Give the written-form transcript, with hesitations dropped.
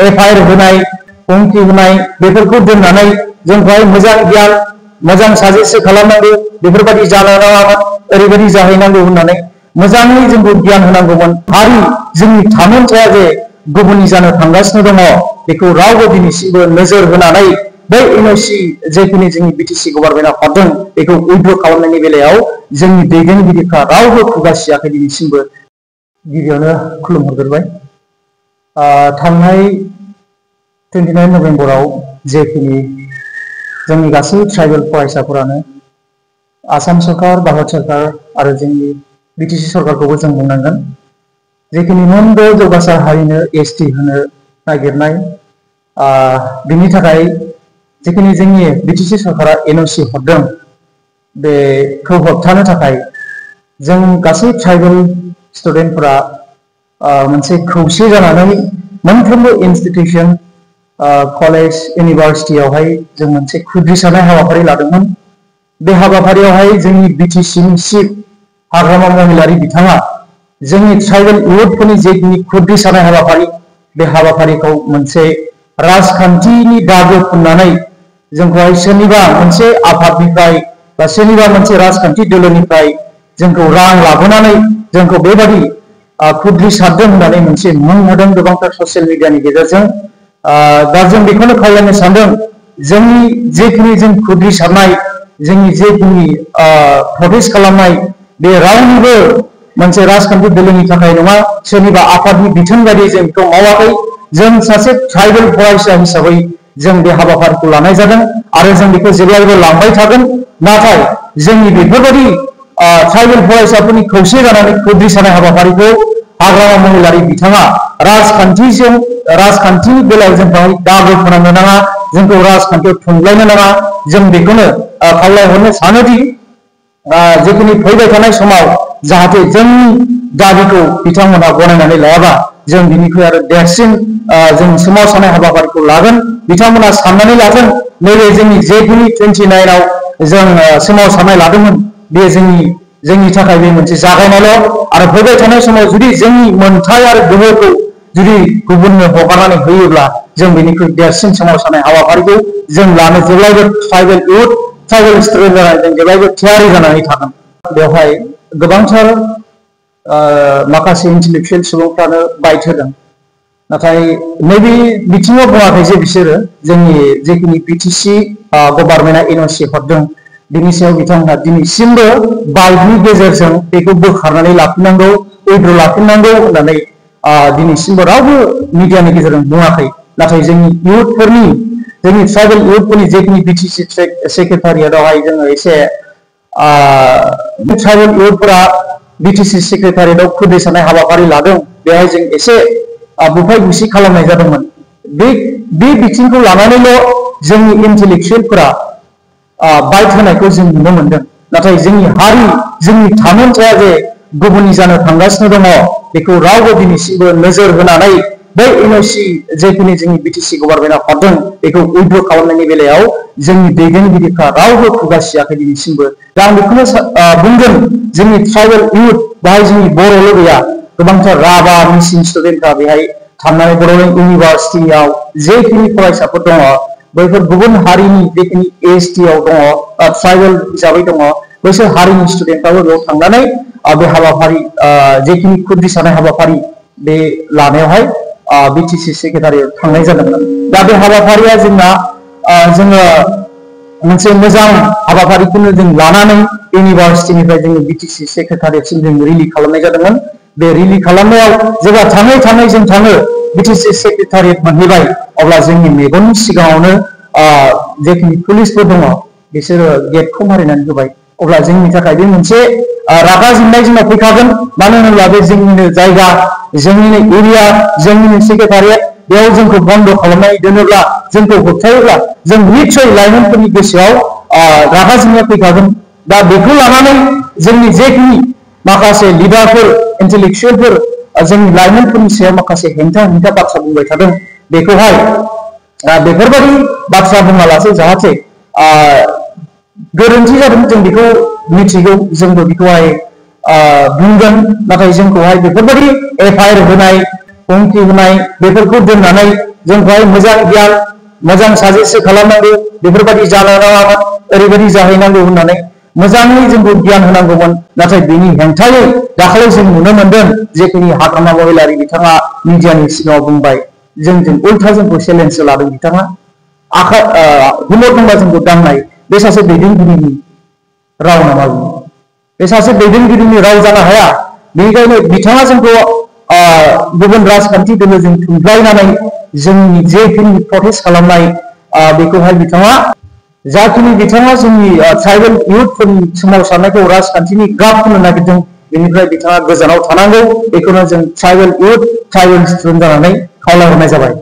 FIR होनाय हुमखि होनाय बेफोरखौ दोननानै जोंखौहाय मोजां गियान मोजां साजेस्ट खालामनांगौ बेफोरबायदि जानो नाङामोन ओरैबायदि जाहैनांगौ होननानै मोजाङै जोंखौ गियान होनांगौमोन हारि जोंनि थामोनथाया जे गुबुननि जानो थांगासिनो दङ बेखौ रावबो दिनैसिमबो नोजोर होनानै बै एनअसि जेखिनि जोंनि बिटिसि गभर्नमेन्टआ हरदों बेखौ उइथ्र खालामनायनि बेलायाव जोंनि दैदेनगिरिफ्रा रावबो खुगासियाखै दिनैसिमबो गिबियावनो खुलुमहरग्रोबाय थांनाय 29 नभेम्बराव जेखिनि जोंनि गासै ट्राइबेल फरायसाफोरानो आसाम सरकार भारत सरकार आरो जोंनि बिटिसि सरकारखौबो जों बुंनांगोन जेखिनि मोनबो जौगासार हारिनो एसटि होनो नागिरनाय बिनि थाखाय जेखिनि जोंनि बिटिसि सरकारा एनअसि हरदों बेखौ होबथानो थाखाय जों गासै ट्राइबेल स्टुडेन्टफोरा मोनसे खौसे जानानै मोनफ्रोमबो इनस्टिट्यूशन कलेज इउनिभार्सिटियावहाय जों मोनसे खुद्रिसानाय हाबाफारि लादोंमोन बे हाबाफारियावहाय जोंनि बिटिसिनि चिफ हाग्रामा महिलारि बिथाङा जोंनि ट्राइबेल इउथफोरनि जेखिनि खुद्रिसानाय हाबाफारि बे हाबाफारिखौ मोनसे राजखान्थिनि दागो फुननानै जोंखौहाय सोरनिबा मोनसे आफादनिफ्राय बा सोरनिबा मोनसे राजखान्थि दोलोनिफ्राय जोंखौ रां लाबोनानै जोंखौ बेबादि खुद्रिसारदों होननानै मोनसे मुं होदों गोबांथार ससियेल मिडियानि गेजेरजों दा जों बेखौनो खावलायनो सानदों जोंनि जेखिनि जों खुद्रिसारनाय जोंनि जेखिनि प्रटेस्ट खालामनाय बे रावनिबो मोनसे राजखान्थि दोलोनि थाखाय नङा सोरनिबा आफादनि बिथोन बायदि जों बेखौ मावाखै जों सासे ट्राइबेल फरायसा हिसाबै जों बे हाबाफारिखौ लानाय जादों आरो जों बेखौ जेब्लायबो लांबाय थागोन नाथाय जोंनि बेफोरबायदि ट्राइबेल फरायसाफोरनि खौसे जानानै खुद्रिसानाय हाबाफारिखौ हाग्रामा महिलारि बिथाङा राजखान्थिनि बेलायाव जोंखौहाय दागो फोनांनो नाङा जोंखौ राजखान्थियाव थुनलायनो नाङा जों बेखौनो खावलायहरनो सानोदि जेखिनि फैबाय थानाय समाव जाहाथे जोंनि दाबिखौ बिथांमोनहा गनायनानै लायाबा जों बिनिख्रुइ आरो देरसिन जों सोमावसारनाय हाबाफारिखौ लागोन बिथांमोना साननानै लाथों नैबे जोंनि जेखिनि 29आव जों सोमावसारनाय लादोंमोन बे जोंनि थाखाय बे मोनसे जागायनायल' आरो फैबाय थानाय समाव जुदि जोंनि मोनथाय आरो गोहोखौ जुदि गुबुननो हगारनानै होयोब्ला जों बेनिख्रुइ देरसिन सोमावसारनाय हाबाफारिखौ जों लानो जेब्लायबो ट्राइबेल इउथ ट्राइबेल स्टुडेन्ट जानानै जों जेब्लायबो थियारि जानानै थागोन बेवहाय गोबांथार माखासे इन्टेलेक्चुयेल सुबुंफ्रानो बाइट होदों नाथाय नैबे बिथिङाव बुङाखै जे बिसोरो जोंनि जेखिनि बिटिसि गभर्नमेन्टआ एनअसि हरदों बिनि सायाव बिथांमोनहा दिनैसिमबो बाइटनि गेजेरजों बेखौ बोखारनानै लाफिननांगौ उइथ्र लाफिननांगौ होननानै दिनैसिमबो रावबो मिडियानि गेजेरजों बुङाखै नाथाय जोंनि इउथफोरनि जोंनि ट्राइबेल इउथफोरनि जेखिनि बिटिसि सेक्रेटारियेटआवहाय जोङो एसे ट्राइबेल इउथफोरा बिटिसि सेक्रेटारियेटआव खुद्रिसानाय हाबाफारि लादों बेवहाय जों एसे बुफाय बुसि खालामनाय जादोंमोन बे बिथिंखौ लानानैल' जोंनि इन्टेलेक्चुयेलफोरा बाइट होनायखौ जों नुनो मोनदों नाथाय जोंनि हारि जोंनि थामोनथाया जे गुबुननि जानो थांगासिनो दङ बेखौ रावबो दिनैसिमबो नोजोर होनानै बै एनअसि जेखिनि जोंनि बिटिसि गभर्नमेन्टआ हरदों बेखौ उइथ्र खालामनायनि बेलायाव जोंनि दैदेनगिरिफ्रा रावबो खुगासियाखै दिनैसिमबो दा आं बेखौनो बुंगोन जोंनि ट्राइबेल इउथ बाहाय जोंनि बर'ल' गैया गोबांथार राभा मिसिं स्टुडेन्टफ्रा बेहाय थांनानै बड'लेण्ड इउनिभार्सिटियाव जेखिनि फरायसाफोर दङ बैफोर गुबुन हारिनि जेखिनि एसटिआव दङ ट्राइबेल हिसाबै दङ बैसोर हारिनि स्टुडेन्टफ्राबो बेयाव थांनानै बे हाबाफारि जेखिनि खुद्रिसानाय हाबाफारि बे लानायावहाय बिटिसि सेक्रेटारियेट थांनाय जादोंमोन दा बे हाबाफारिया जोङो मोनसे मोजां हाबाफारिखौनो जों लानानै इउनिभार्सिटिनिफ्राय जोङो बिटिसि सेक्रेटारियेटसिम जों रिलि खालामनाय जादोंमोन बे रिलि खालामनायाव जेब्ला थाङै जों थाङो बिटिसि सेक्रेटारियेट मोनहैबाय अब्ला जोंनि मेगननि सिगाङावनो जेखिनि पुलिसफोर दङ बिसोरो गेटखौ मारिनानै होबाय अब्ला जोंनि थाखाय बे मोनसे रागा जोंनाय जोंनाव फैखागोन मानो होनोब्ला बे जोंनिनो जायगा जोंनिनो एरिया जोंनिनो सेक्रेटारियेट बेयाव जोंखौ बन्द खालामनाय दोनोब्ला जोंखौ होबथायोब्ला जों निश्चय लाइमोनफोरनि गोसोआव रागा जोंनाय फैखागोन दा बेखौ लानानै जोंनि जेखिनि माखासे लिडारफोर इन्टेलेक्चुयेलफोर जोंनि लाइमोनफोरनि सायाव माखासे हेंथा बाथ्रा बुंबाय थादों बेखौहाय बेफोरबायदि बाथ्रा बुङालासे जाहाथे गोरोन्थि जादों जों बेखौ मिथिगौ जोंबो बेखौहाय बुंगोन नाथाय जोंखौहाय बेफोरबायदि एफआईआर होनाय हुमखि होनाय बेफोरखौ दोननानै जोंखौहाय मोजां गियान मोजां साजेस्ट खालामनांगौ बेफोरबायदि जानो नाङामोन ओरैबायदि जाहैनांगौ होननानै मोजाङै जोंखौ गियान होनांगौमोन नाथाय बेनि हेंथायै दाखालि जों नुनो मोनदों जेखिनि हाग्रामा महिलारि बिथाङा मिडियानि सिगाङाव बुंबाय जों उल्था जोंखौ चेलेन्ज लादों बिथाङा आखाइ हुमर दंबा जोंखौ दांनाय बे सासे दैदेनगिरिनि राव नामा बे सासे दैदेनगिरिनि राव जानो हाया बेनिखायनो बिथाङा जोंखौ गुबुन राजखान्थि दोलोजों थुनज्लायनानै जोंनि जेखिनि प्रटेस्ट खालामनाय बेखौहाय बिथाङा जाखिनि बिथाङा जोंनि ट्राइबेल इयुथफोरनि सोमावसारनायखौ राजखान्थिनि गाब होनो नागिरदों बेनिफ्राय बिथाङा गोजानाव थानांगौ बेखौनो जों ट्राइबेल इयुथ ट्राइबेल स्टुडेन्ट जानानै खावलायहरनाय जाबाय।